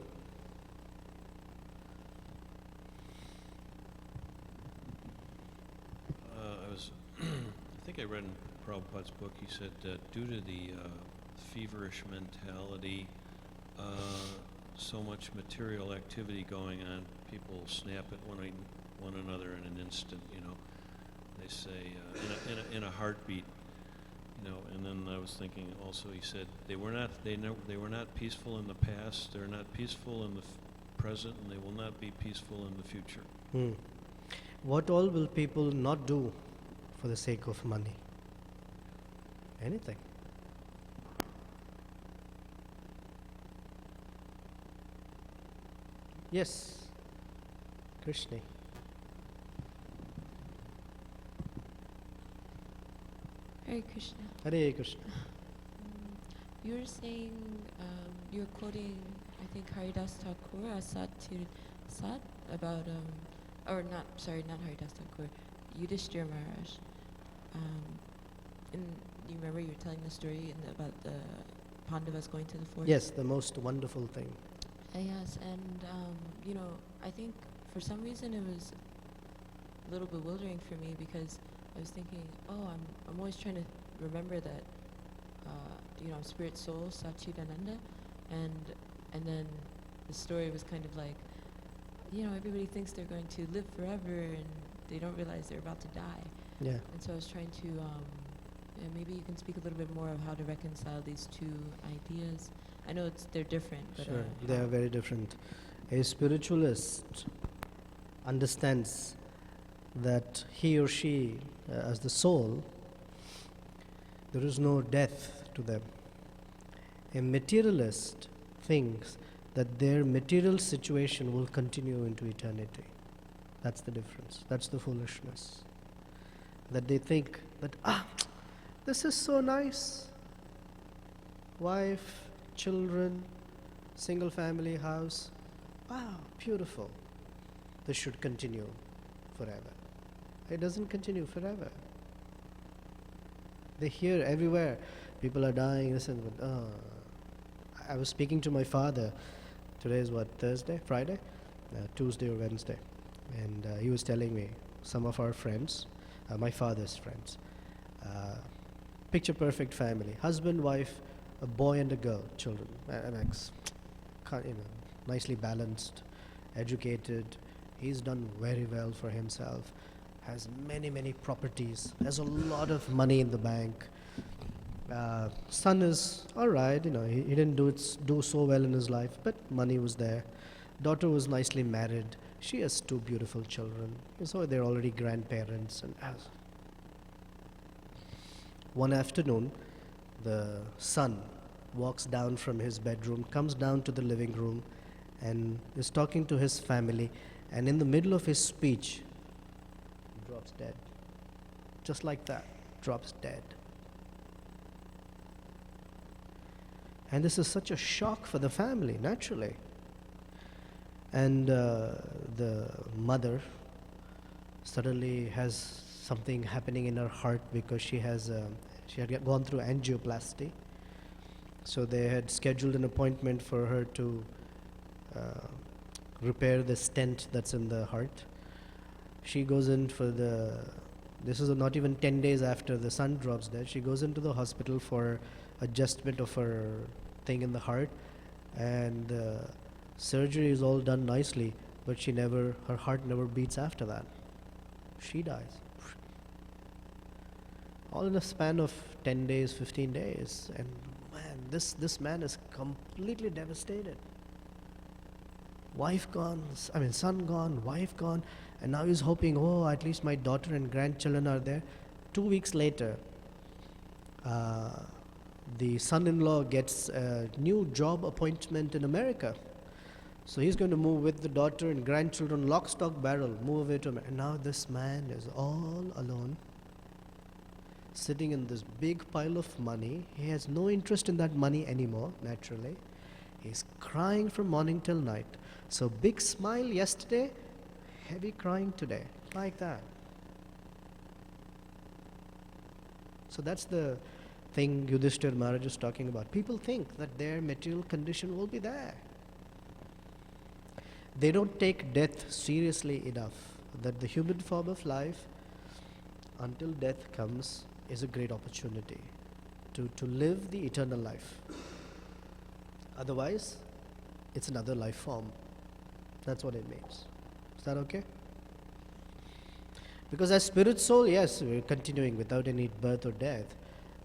I think I read in Prabhupada's book, he said due to the feverish mentality, so much material activity going on, people snap at one another in an instant, you know. They say in a heartbeat, you know. And then I was thinking also, he said they were not peaceful in the past, they're not peaceful in the present, and they will not be peaceful in the future. What all will people not do for the sake of money? Anything. Yes, Krishna. Hare Krishna. Hare Krishna. You were saying, you were quoting, I think, Haridas Thakur, Asat Tir Sat, about, or not, sorry, not Haridas Thakur, Yudhishthira Maharaj. And you remember you were telling the story about the Pandavas going to the forest? Yes, the most wonderful thing. Yes, and you know, I think for some reason it was a little bewildering for me because I was thinking, oh, I'm always trying to remember that, you know, I'm spirit soul, Satchidananda, and then the story was kind of like, you know, everybody thinks they're going to live forever and they don't realize they're about to die. Yeah. And so I was trying to, maybe you can speak a little bit more of how to reconcile these two ideas. I know they're different, but Sure, they are very different. A spiritualist understands that he or she, as the soul, there is no death to them. A materialist thinks that their material situation will continue into eternity. That's the difference. That's the foolishness. That they think that, this is so nice. Wife, children, single family house. Wow, beautiful. This should continue forever. It doesn't continue forever. They hear everywhere, people are dying, I was speaking to my father, today is what, Thursday, Friday? Tuesday or Wednesday. And he was telling me, some of our friends, my father's friends, picture perfect family, husband, wife, a boy and a girl, children, nicely balanced, educated. He's done very well for himself, has many properties, has a lot of money in the bank. Son is all right, he didn't do so well in his life, but money was there. Daughter was nicely married. She has 2 beautiful children, so they're already grandparents. And one afternoon, the son walks down from his bedroom, comes down to the living room, and is talking to his family. And in the middle of his speech, he drops dead. Just like that, drops dead. And this is such a shock for the family, naturally. And the mother suddenly has something happening in her heart because she had gone through angioplasty. So they had scheduled an appointment for her to repair the stent that's in the heart. She goes in for this is not even 10 days after the son drops dead. She goes into the hospital for adjustment of her thing in the heart, and surgery is all done nicely, but her heart never beats after that. She dies. All in a span of 10 days, 15 days. And man, this man is completely devastated. Wife gone, son gone, wife gone, and now he's hoping, at least my daughter and grandchildren are there. 2 weeks later, the son-in-law gets a new job appointment in America. So he's going to move with the daughter and grandchildren, lock, stock, barrel, move away to America. And now this man is all alone, sitting in this big pile of money. He has no interest in that money anymore, naturally. He's crying from morning till night. So big smile yesterday, heavy crying today. Like that. So that's the thing Yudhishthir Maharaj is talking about. People think that their material condition will be there. They don't take death seriously enough. That the human form of life, until death comes, is a great opportunity to live the eternal life. Otherwise, it's another life form. That's what it means. Is that okay? Because as spirit soul, yes, we're continuing without any birth or death,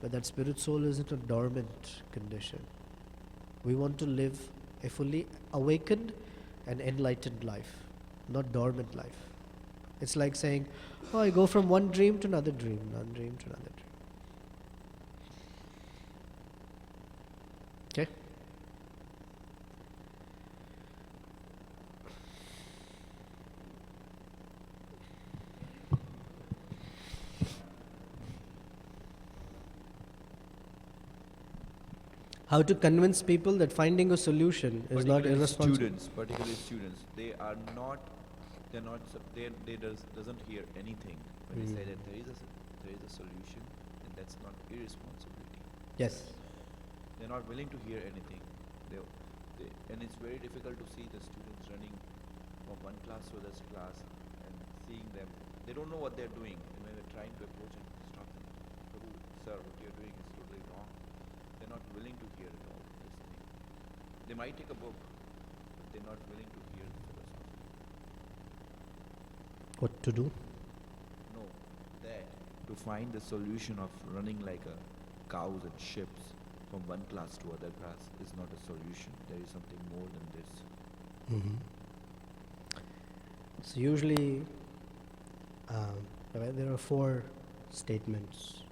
but that spirit soul isn't a dormant condition. We want to live a fully awakened and enlightened life, not dormant life. It's like saying, oh, I go from one dream to another dream, one dream to another dream. Okay? How to convince people that finding a solution is not irresponsible. Particularly students, they are not, they doesn't hear anything when you say that there is a solution, and that's not irresponsibility. Yes. They're not willing to hear anything. And it's very difficult to see the students running from one class to another class and seeing them. They don't know what they're doing, and when we're trying to approach and stop them, Prabhu, sir, what you're doing is totally wrong. They're not willing to hear it all. This thing. They might take a book, but they're not willing to hear the philosophy. What to do? No, that to find the solution of running like a cows and ships from one class to other class is not a solution. There is something more than this. So usually there are 4 statements.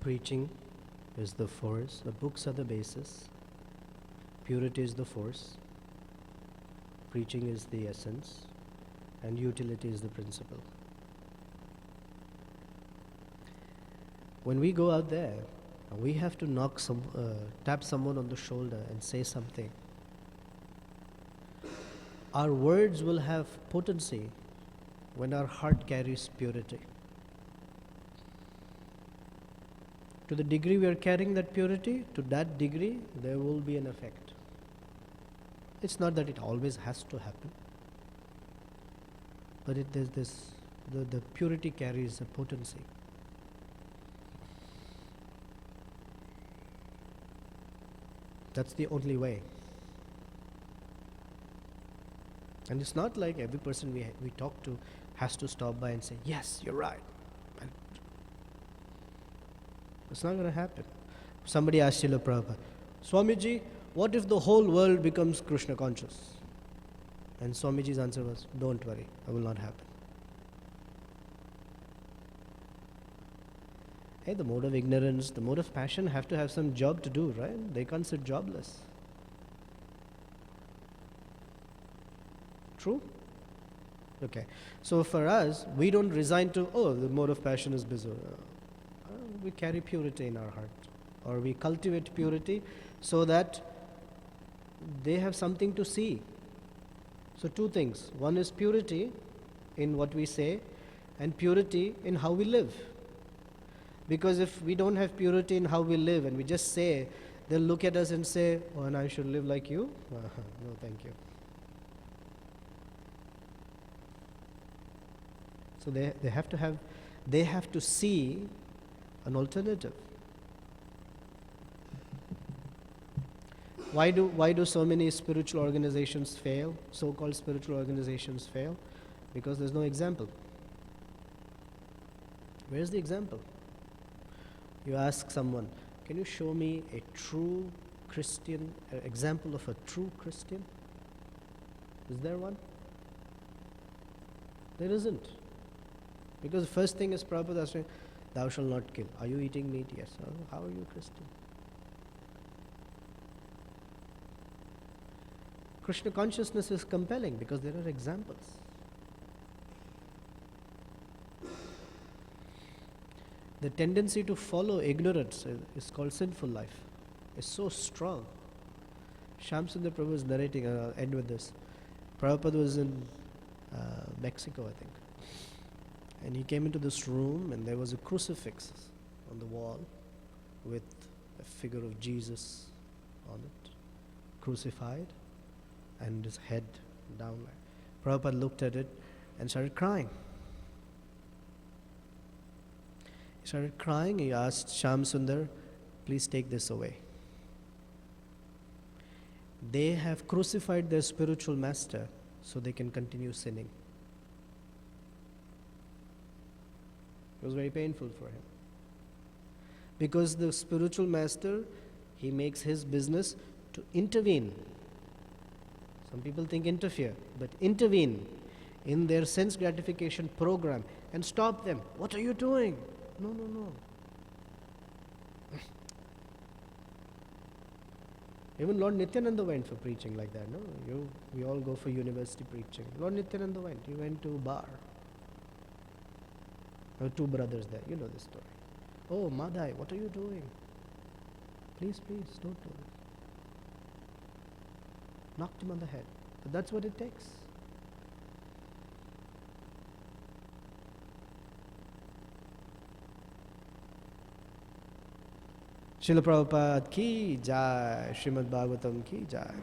Preaching is the force, the books are the basis, purity is the force, preaching is the essence, and utility is the principle. When we go out there, we have to tap someone on the shoulder and say something. Our words will have potency when our heart carries purity. To the degree we are carrying that purity, to that degree there will be an effect. It's not that it always has to happen, but the purity carries a potency. That's the only way. And it's not like every person we talk to has to stop by and say, yes, you're right. And it's not going to happen. Somebody asked Srila Prabhupada, Swamiji, what if the whole world becomes Krishna conscious? And Swamiji's answer was, don't worry, it will not happen. Hey, the mode of ignorance, the mode of passion have to have some job to do, right? They can't sit jobless. True? Okay. So for us, we don't resign to, the mode of passion is busy. We carry purity in our heart. Or we cultivate purity so that they have something to see. So 2 things. One is purity in what we say and purity in how we live. Because if we don't have purity in how we live and we just say, they'll look at us and say, oh, and I should live like you? No, thank you. So they have to see an alternative. Why do so many spiritual organizations fail, so-called spiritual organizations fail? Because there's no example. Where's the example? You ask someone, can you show me a true Christian, example of a true Christian? Is there one? There isn't. Because the first thing is Prabhupada saying, thou shalt not kill. Are you eating meat? Yes. Oh, how are you a Christian? Krishna consciousness is compelling because there are examples. the tendency to follow ignorance is called sinful life. It's so strong. Shamsundar Prabhu is narrating, and I'll end with this. Prabhupada was in Mexico, I think. And he came into this room, and there was a crucifix on the wall with a figure of Jesus on it, crucified, and his head down. Prabhupada looked at it and started crying. He started crying. He asked Shamsundar, please take this away. They have crucified their spiritual master so they can continue sinning. It was very painful for him. Because the spiritual master, he makes his business to intervene. Some people think interfere, but intervene in their sense gratification program and stop them. What are you doing? No, no, no. Even Lord Nityananda went for preaching like that, no? We all go for university preaching. Lord Nityananda went. He went to bar. There were two brothers there. You know this story. Oh, Madhai, what are you doing? Please, please, don't do it. Knocked him on the head. But that's what it takes. Srila Prabhupada ki jai, Srimad Bhagavatam ki jai.